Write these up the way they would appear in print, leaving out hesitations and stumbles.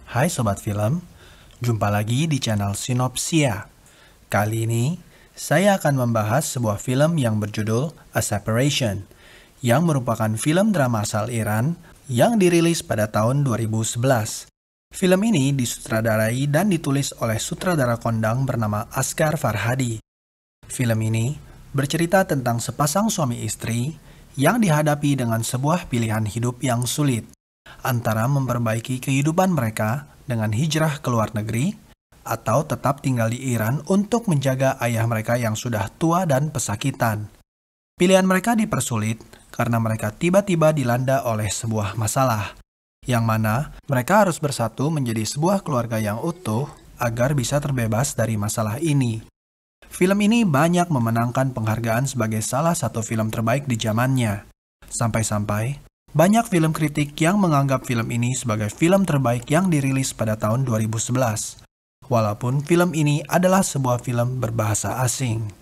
Hai Sobat Film, jumpa lagi di channel Sinopsia. Kali ini, saya akan membahas sebuah film yang berjudul A Separation, yang merupakan film drama asal Iran yang dirilis pada tahun 2011. Film ini disutradarai dan ditulis oleh sutradara kondang bernama Asghar Farhadi. Film ini bercerita tentang sepasang suami istri yang dihadapi dengan sebuah pilihan hidup yang sulit, antara memperbaiki kehidupan mereka dengan hijrah ke luar negeri atau tetap tinggal di Iran untuk menjaga ayah mereka yang sudah tua dan pesakitan. Pilihan mereka dipersulit karena mereka tiba-tiba dilanda oleh sebuah masalah, yang mana mereka harus bersatu menjadi sebuah keluarga yang utuh agar bisa terbebas dari masalah ini. Film ini banyak memenangkan penghargaan sebagai salah satu film terbaik di zamannya. Sampai-sampai banyak film kritik yang menganggap film ini sebagai film terbaik yang dirilis pada tahun 2011. Walaupun film ini adalah sebuah film berbahasa asing.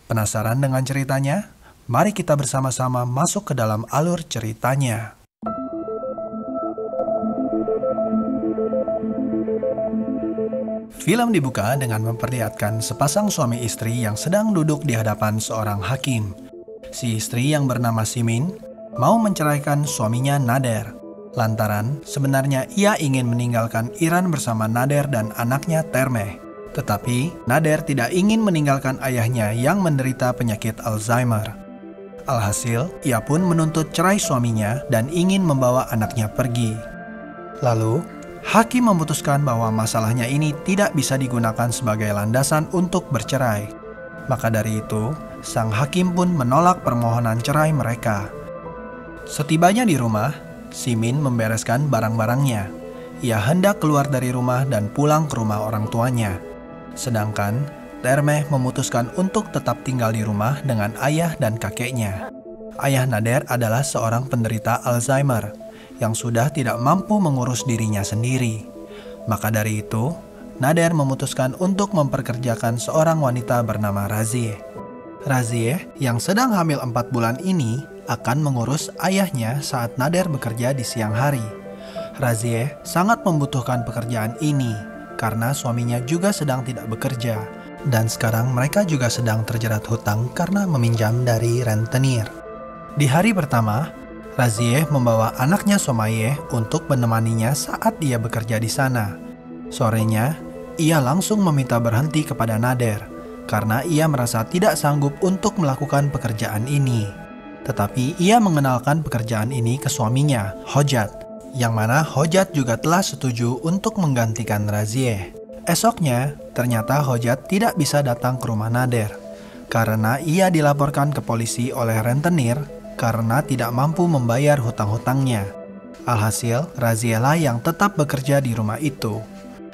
Penasaran dengan ceritanya? Mari kita bersama-sama masuk ke dalam alur ceritanya. Film dibuka dengan memperlihatkan sepasang suami istri yang sedang duduk di hadapan seorang hakim. Si istri yang bernama Simin mau menceraikan suaminya Nader, lantaran sebenarnya ia ingin meninggalkan Iran bersama Nader dan anaknya Termeh. Tetapi Nader tidak ingin meninggalkan ayahnya yang menderita penyakit Alzheimer. Alhasil, ia pun menuntut cerai suaminya dan ingin membawa anaknya pergi. Lalu, hakim memutuskan bahwa masalahnya ini tidak bisa digunakan sebagai landasan untuk bercerai. Maka dari itu, sang hakim pun menolak permohonan cerai mereka. Setibanya di rumah, Simin membereskan barang-barangnya. Ia hendak keluar dari rumah dan pulang ke rumah orang tuanya. Sedangkan Termeh memutuskan untuk tetap tinggal di rumah dengan ayah dan kakeknya. Ayah Nader adalah seorang penderita Alzheimer yang sudah tidak mampu mengurus dirinya sendiri. Maka dari itu, Nader memutuskan untuk memperkerjakan seorang wanita bernama Razieh. Razieh yang sedang hamil 4 bulan ini akan mengurus ayahnya saat Nader bekerja di siang hari. Razieh sangat membutuhkan pekerjaan ini karena suaminya juga sedang tidak bekerja, dan sekarang mereka juga sedang terjerat hutang karena meminjam dari rentenir. Di hari pertama, Razieh membawa anaknya Somayeh untuk menemaninya saat dia bekerja di sana. Sorenya, ia langsung meminta berhenti kepada Nader karena ia merasa tidak sanggup untuk melakukan pekerjaan ini. Tetapi ia mengenalkan pekerjaan ini ke suaminya, Hojat, yang mana Hojat juga telah setuju untuk menggantikan Razieh. Esoknya, ternyata Hojat tidak bisa datang ke rumah Nader karena ia dilaporkan ke polisi oleh rentenir karena tidak mampu membayar hutang-hutangnya. Alhasil, Razieh lah yang tetap bekerja di rumah itu.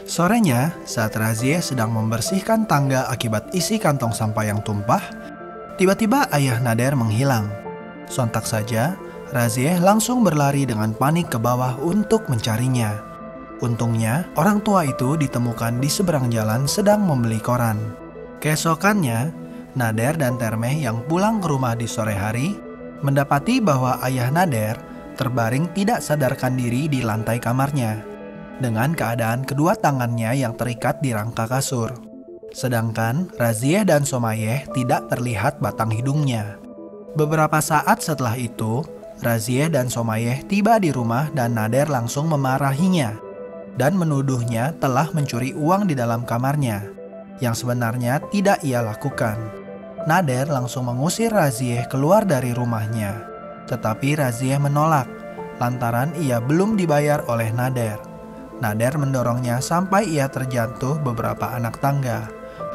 Sorenya, saat Razieh sedang membersihkan tangga akibat isi kantong sampah yang tumpah, tiba-tiba ayah Nader menghilang. Sontak saja, Razieh langsung berlari dengan panik ke bawah untuk mencarinya. Untungnya, orang tua itu ditemukan di seberang jalan sedang membeli koran. Keesokannya, Nader dan Termeh yang pulang ke rumah di sore hari mendapati bahwa ayah Nader terbaring tidak sadarkan diri di lantai kamarnya, dengan keadaan kedua tangannya yang terikat di rangka kasur. Sedangkan Razieh dan Somayeh tidak terlihat batang hidungnya. Beberapa saat setelah itu, Razieh dan Somayeh tiba di rumah dan Nader langsung memarahinya dan menuduhnya telah mencuri uang di dalam kamarnya, yang sebenarnya tidak ia lakukan. Nader langsung mengusir Razieh keluar dari rumahnya, tetapi Razieh menolak lantaran ia belum dibayar oleh Nader. Nader mendorongnya sampai ia terjatuh beberapa anak tangga.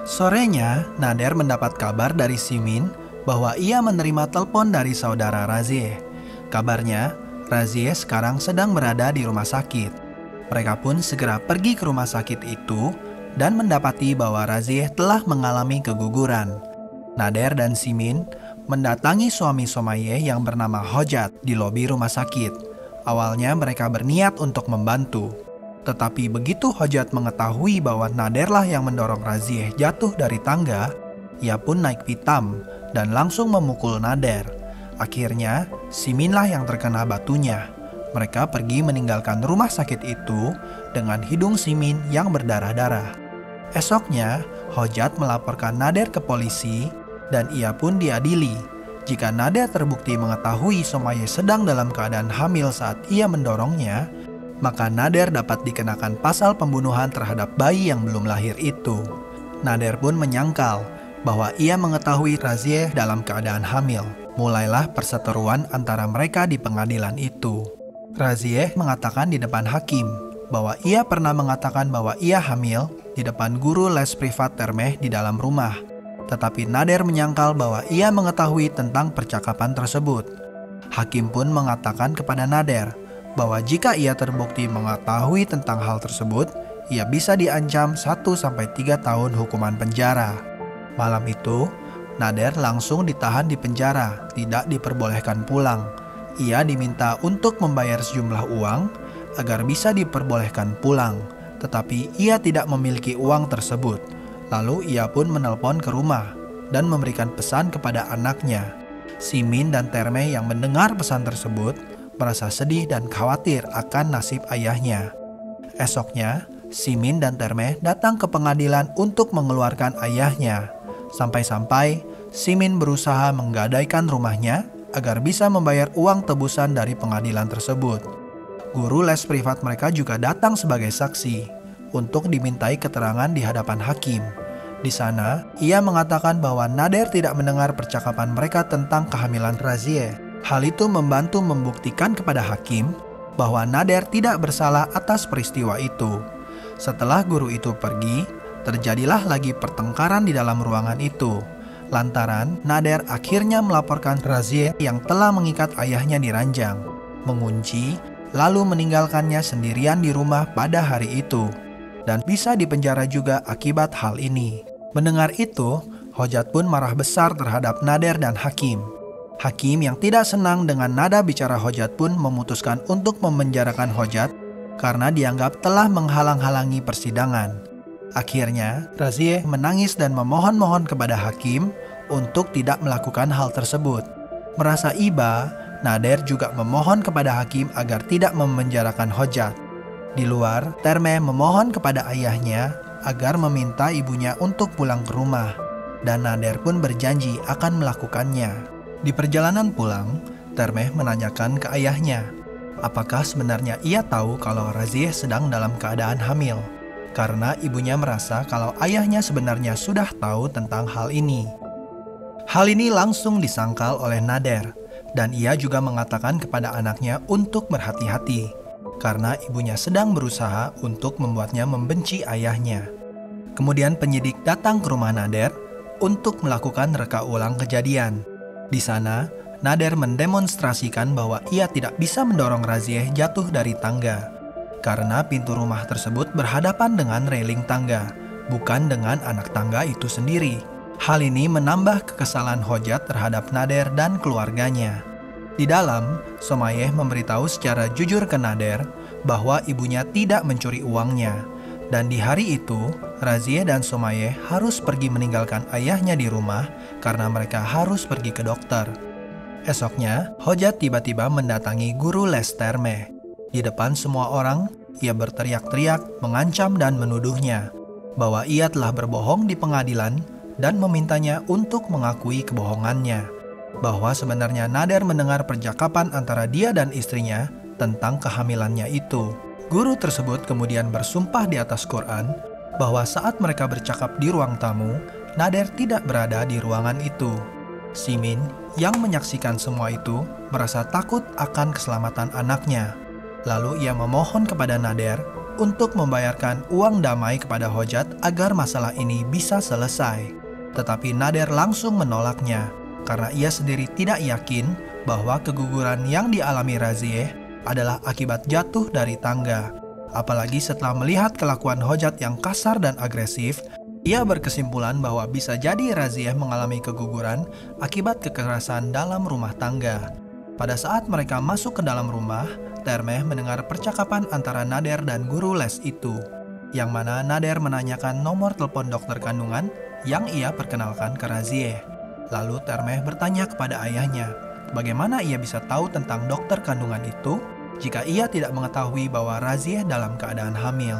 Sorenya, Nader mendapat kabar dari Simin bahwa ia menerima telepon dari saudara Razieh. Kabarnya, Razieh sekarang sedang berada di rumah sakit. Mereka pun segera pergi ke rumah sakit itu dan mendapati bahwa Razieh telah mengalami keguguran. Nader dan Simin mendatangi suami Somayeh yang bernama Hojat di lobi rumah sakit. Awalnya mereka berniat untuk membantu. Tetapi begitu Hojat mengetahui bahwa Naderlah yang mendorong Razieh jatuh dari tangga, ia pun naik pitam dan langsung memukul Nader. Akhirnya, Siminlah yang terkena batunya. Mereka pergi meninggalkan rumah sakit itu dengan hidung Simin yang berdarah-darah. Esoknya, Hojat melaporkan Nader ke polisi dan ia pun diadili. Jika Nader terbukti mengetahui Somaye sedang dalam keadaan hamil saat ia mendorongnya, maka Nader dapat dikenakan pasal pembunuhan terhadap bayi yang belum lahir itu. Nader pun menyangkal bahwa ia mengetahui Razieh dalam keadaan hamil. Mulailah perseteruan antara mereka di pengadilan itu. Razieh mengatakan di depan hakim bahwa ia pernah mengatakan bahwa ia hamil di depan guru les privat Termeh di dalam rumah. Tetapi Nader menyangkal bahwa ia mengetahui tentang percakapan tersebut. Hakim pun mengatakan kepada Nader bahwa jika ia terbukti mengetahui tentang hal tersebut, ia bisa diancam 1-3 tahun hukuman penjara. Malam itu, Nader langsung ditahan di penjara, tidak diperbolehkan pulang. Ia diminta untuk membayar sejumlah uang agar bisa diperbolehkan pulang, tetapi ia tidak memiliki uang tersebut. Lalu ia pun menelpon ke rumah dan memberikan pesan kepada anaknya. Simin dan Termeh yang mendengar pesan tersebut merasa sedih dan khawatir akan nasib ayahnya. Esoknya, Simin dan Termeh datang ke pengadilan untuk mengeluarkan ayahnya. Sampai-sampai Simin berusaha menggadaikan rumahnya agar bisa membayar uang tebusan dari pengadilan tersebut. Guru les privat mereka juga datang sebagai saksi untuk dimintai keterangan di hadapan hakim. Di sana, ia mengatakan bahwa Nader tidak mendengar percakapan mereka tentang kehamilan Razieh. Hal itu membantu membuktikan kepada hakim bahwa Nader tidak bersalah atas peristiwa itu. Setelah guru itu pergi, terjadilah lagi pertengkaran di dalam ruangan itu. Lantaran Nader akhirnya melaporkan Razieh yang telah mengikat ayahnya di ranjang, mengunci, lalu meninggalkannya sendirian di rumah pada hari itu, dan bisa dipenjara juga akibat hal ini. Mendengar itu, Hojat pun marah besar terhadap Nader dan hakim. Hakim yang tidak senang dengan nada bicara Hojat pun memutuskan untuk memenjarakan Hojat karena dianggap telah menghalang-halangi persidangan. Akhirnya, Razieh menangis dan memohon-mohon kepada hakim untuk tidak melakukan hal tersebut. Merasa iba, Nader juga memohon kepada hakim agar tidak memenjarakan Hojat. Di luar, Termeh memohon kepada ayahnya agar meminta ibunya untuk pulang ke rumah, dan Nader pun berjanji akan melakukannya. Di perjalanan pulang, Termeh menanyakan ke ayahnya, apakah sebenarnya ia tahu kalau Razieh sedang dalam keadaan hamil. Karena ibunya merasa kalau ayahnya sebenarnya sudah tahu tentang hal ini. Hal ini langsung disangkal oleh Nader, dan ia juga mengatakan kepada anaknya untuk berhati-hati, karena ibunya sedang berusaha untuk membuatnya membenci ayahnya. Kemudian penyidik datang ke rumah Nader untuk melakukan reka ulang kejadian. Di sana, Nader mendemonstrasikan bahwa ia tidak bisa mendorong Razieh jatuh dari tangga, karena pintu rumah tersebut berhadapan dengan railing tangga, bukan dengan anak tangga itu sendiri. Hal ini menambah kekesalan Hojat terhadap Nader dan keluarganya. Di dalam, Somaye memberitahu secara jujur ke Nader bahwa ibunya tidak mencuri uangnya. Dan di hari itu, Razieh dan Somaye harus pergi meninggalkan ayahnya di rumah karena mereka harus pergi ke dokter. Esoknya, Hojat tiba-tiba mendatangi guru les Termeh. Di depan semua orang, ia berteriak-teriak, mengancam dan menuduhnya bahwa ia telah berbohong di pengadilan dan memintanya untuk mengakui kebohongannya, bahwa sebenarnya Nader mendengar percakapan antara dia dan istrinya tentang kehamilannya itu. Guru tersebut kemudian bersumpah di atas Quran bahwa saat mereka bercakap di ruang tamu, Nader tidak berada di ruangan itu. Simin yang menyaksikan semua itu merasa takut akan keselamatan anaknya. Lalu ia memohon kepada Nader untuk membayarkan uang damai kepada Hojat agar masalah ini bisa selesai. Tetapi Nader langsung menolaknya karena ia sendiri tidak yakin bahwa keguguran yang dialami Razieh adalah akibat jatuh dari tangga. Apalagi setelah melihat kelakuan Hojat yang kasar dan agresif, ia berkesimpulan bahwa bisa jadi Razieh mengalami keguguran akibat kekerasan dalam rumah tangga. Pada saat mereka masuk ke dalam rumah, Termeh mendengar percakapan antara Nader dan guru les itu, yang mana Nader menanyakan nomor telepon dokter kandungan yang ia perkenalkan ke Razieh. Lalu Termeh bertanya kepada ayahnya, bagaimana ia bisa tahu tentang dokter kandungan itu? jika ia tidak mengetahui bahwa Razieh dalam keadaan hamil,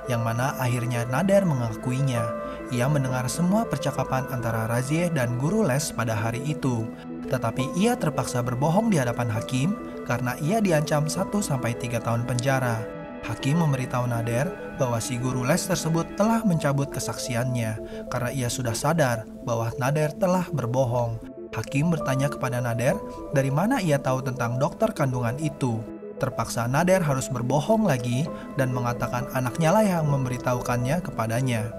yang mana akhirnya Nader mengakuinya. Ia mendengar semua percakapan antara Razieh dan guru les pada hari itu, tetapi ia terpaksa berbohong di hadapan hakim karena ia diancam 1-3 tahun penjara. Hakim memberitahu Nader bahwa si guru les tersebut telah mencabut kesaksiannya karena ia sudah sadar bahwa Nader telah berbohong. Hakim bertanya kepada Nader dari mana ia tahu tentang dokter kandungan itu. Terpaksa Nader harus berbohong lagi dan mengatakan anaknya lah yang memberitahukannya kepadanya.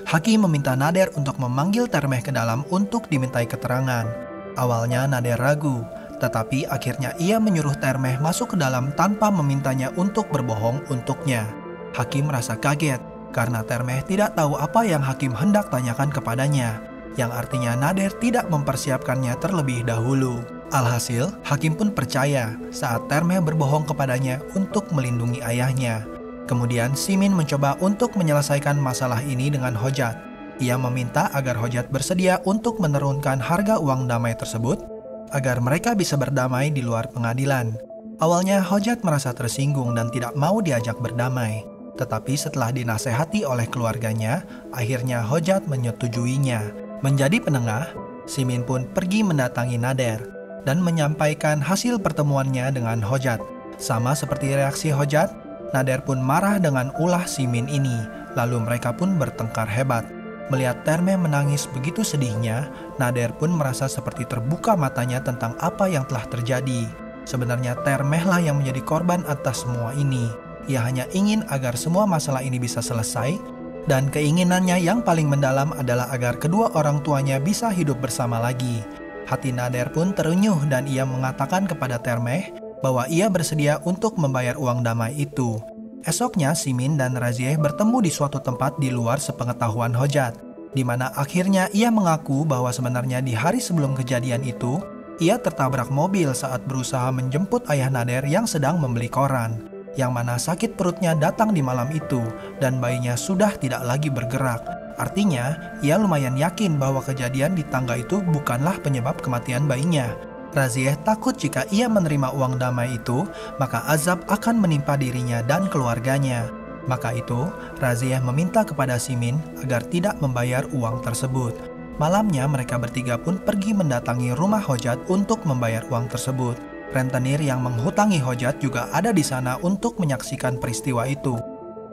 Hakim meminta Nader untuk memanggil Termeh ke dalam untuk dimintai keterangan. Awalnya Nader ragu, tetapi akhirnya ia menyuruh Termeh masuk ke dalam tanpa memintanya untuk berbohong untuknya. Hakim merasa kaget karena Termeh tidak tahu apa yang Hakim hendak tanyakan kepadanya, yang artinya Nader tidak mempersiapkannya terlebih dahulu. Alhasil, Hakim pun percaya saat Termeh berbohong kepadanya untuk melindungi ayahnya. Kemudian Simin mencoba untuk menyelesaikan masalah ini dengan Hojat. Ia meminta agar Hojat bersedia untuk menurunkan harga uang damai tersebut agar mereka bisa berdamai di luar pengadilan. Awalnya Hojat merasa tersinggung dan tidak mau diajak berdamai. Tetapi setelah dinasehati oleh keluarganya, akhirnya Hojat menyetujuinya. Menjadi penengah, Simin pun pergi mendatangi Nader dan menyampaikan hasil pertemuannya dengan Hojat. Sama seperti reaksi Hojat, Nader pun marah dengan ulah Simin ini, lalu mereka pun bertengkar hebat. Melihat Termeh menangis begitu sedihnya, Nader pun merasa seperti terbuka matanya tentang apa yang telah terjadi. Sebenarnya Termeh lah yang menjadi korban atas semua ini. Ia hanya ingin agar semua masalah ini bisa selesai, dan keinginannya yang paling mendalam adalah agar kedua orang tuanya bisa hidup bersama lagi. Hati Nader pun terenyuh dan ia mengatakan kepada Termeh bahwa ia bersedia untuk membayar uang damai itu. Esoknya Simin dan Razieh bertemu di suatu tempat di luar sepengetahuan Hojat, di mana akhirnya ia mengaku bahwa sebenarnya di hari sebelum kejadian itu, ia tertabrak mobil saat berusaha menjemput ayah Nader yang sedang membeli koran, yang mana sakit perutnya datang di malam itu dan bayinya sudah tidak lagi bergerak. Artinya, ia lumayan yakin bahwa kejadian di tangga itu bukanlah penyebab kematian bayinya. Razieh takut jika ia menerima uang damai itu, maka azab akan menimpa dirinya dan keluarganya. Maka itu, Razieh meminta kepada Simin agar tidak membayar uang tersebut. Malamnya mereka bertiga pun pergi mendatangi rumah Hojat untuk membayar uang tersebut. Rentenir yang menghutangi Hojat juga ada di sana untuk menyaksikan peristiwa itu.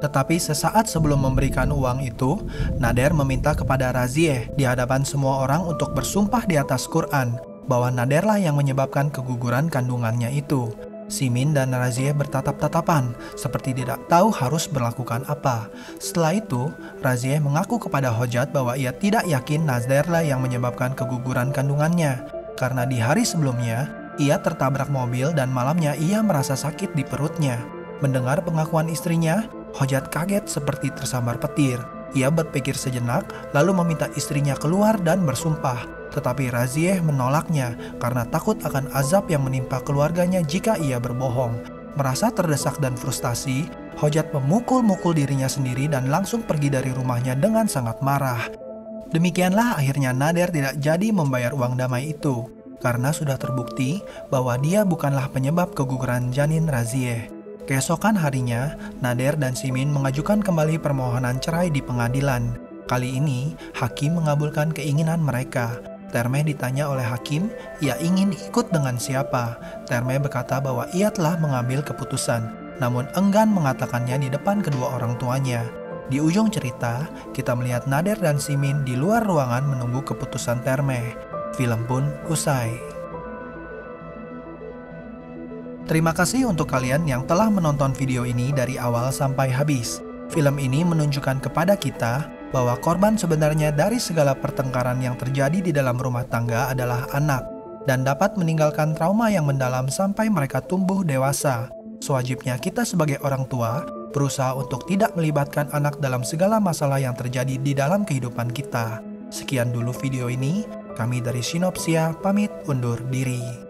Tetapi sesaat sebelum memberikan uang itu, Nader meminta kepada Razieh di hadapan semua orang untuk bersumpah di atas Quran bahwa Naderlah yang menyebabkan keguguran kandungannya itu. Simin dan Razieh bertatap-tatapan, seperti tidak tahu harus berlakukan apa. Setelah itu, Razieh mengaku kepada Hojat bahwa ia tidak yakin Naderlah yang menyebabkan keguguran kandungannya, karena di hari sebelumnya, ia tertabrak mobil dan malamnya ia merasa sakit di perutnya. Mendengar pengakuan istrinya, Hojat kaget seperti tersambar petir. Ia berpikir sejenak, lalu meminta istrinya keluar dan bersumpah. Tetapi Razieh menolaknya karena takut akan azab yang menimpa keluarganya jika ia berbohong. Merasa terdesak dan frustasi, Hojat memukul-mukul dirinya sendiri dan langsung pergi dari rumahnya dengan sangat marah. Demikianlah akhirnya Nader tidak jadi membayar uang damai itu, karena sudah terbukti bahwa dia bukanlah penyebab keguguran janin Razieh. Keesokan harinya, Nader dan Simin mengajukan kembali permohonan cerai di pengadilan. Kali ini, hakim mengabulkan keinginan mereka. Termeh ditanya oleh hakim, ia ingin ikut dengan siapa. Termeh berkata bahwa ia telah mengambil keputusan, namun enggan mengatakannya di depan kedua orang tuanya. Di ujung cerita, kita melihat Nader dan Simin di luar ruangan menunggu keputusan Termeh. Film pun usai. Terima kasih untuk kalian yang telah menonton video ini dari awal sampai habis. Film ini menunjukkan kepada kita bahwa korban sebenarnya dari segala pertengkaran yang terjadi di dalam rumah tangga adalah anak, dan dapat meninggalkan trauma yang mendalam sampai mereka tumbuh dewasa. Sewajibnya kita sebagai orang tua berusaha untuk tidak melibatkan anak dalam segala masalah yang terjadi di dalam kehidupan kita. Sekian dulu video ini, kami dari Sinopsia pamit undur diri.